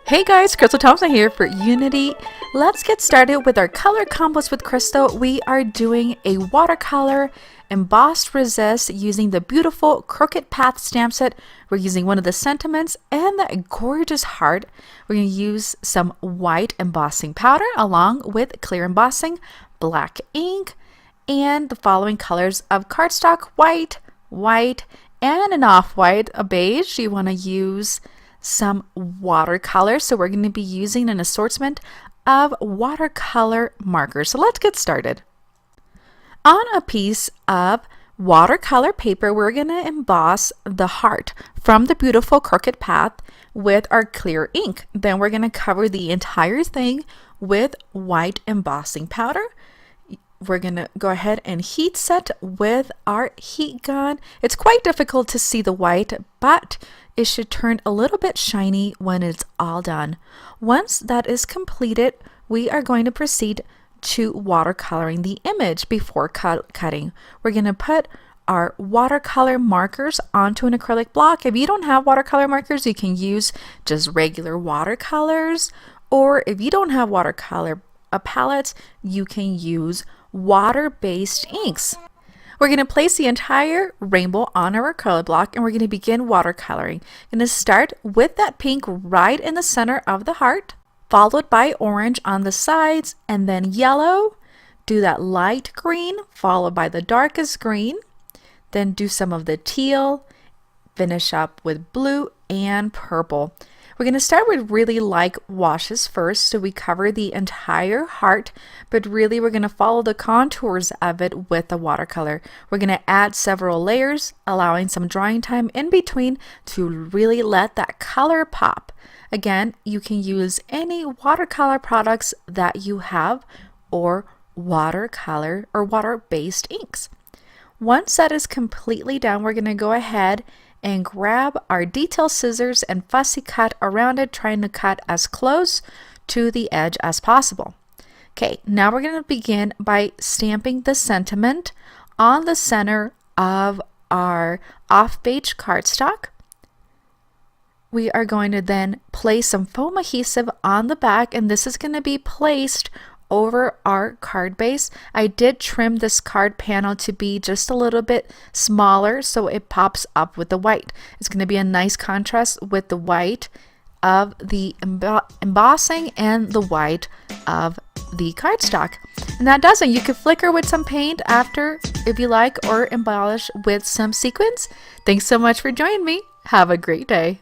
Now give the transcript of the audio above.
Hey guys, Crystal Thompson here for Unity. Let's get started with our color combos with Crystal. We are doing a watercolor embossed resist using the beautiful Crooked Path stamp set. We're using one of the sentiments and the gorgeous heart. We're going to use some white embossing powder along with clear embossing, black ink, and the following colors of cardstock: white, and an off-white, a beige. You want to use some watercolor, so we're going to be using an assortment of watercolor markers. So let's get started. On a piece of watercolor paper, we're going to emboss the heart from the beautiful Crooked Path with our clear ink. Then we're going to cover the entire thing with white embossing powder. We're going to go ahead and heat set with our heat gun. It's quite difficult to see the white, but it should turn a little bit shiny when it's all done. Once that is completed, we are going to proceed to watercoloring the image before cutting. We're going to put our watercolor markers onto an acrylic block. If you don't have watercolor markers, you can use just regular watercolors, or if you don't have watercolor palettes, you can use water-based inks. We're going to place the entire rainbow on our acrylic block and we're going to begin watercoloring. I'm going to start with that pink right in the center of the heart, followed by orange on the sides, and then yellow. Do that light green, followed by the darkest green. Then do some of the teal, finish up with blue and purple. We're going to start with really light washes first, so we cover the entire heart, but really we're going to follow the contours of it with the watercolor. We're going to add several layers, allowing some drying time in between to really let that color pop. Again, you can use any watercolor products that you have, or watercolor or water-based inks. Once that is completely done, we're going to go ahead and grab our detail scissors and fussy cut around it, trying to cut as close to the edge as possible. Okay, now we're going to begin by stamping the sentiment on the center of our off-beige cardstock. We are going to then place some foam adhesive on the back, and this is going to be placed over our card base. I did trim this card panel to be just a little bit smaller so it pops up with the white. It's going to be a nice contrast with the white of the embossing and the white of the cardstock. And that does it. You could flicker with some paint after if you like, or embellish with some sequins. Thanks so much for joining me. Have a great day.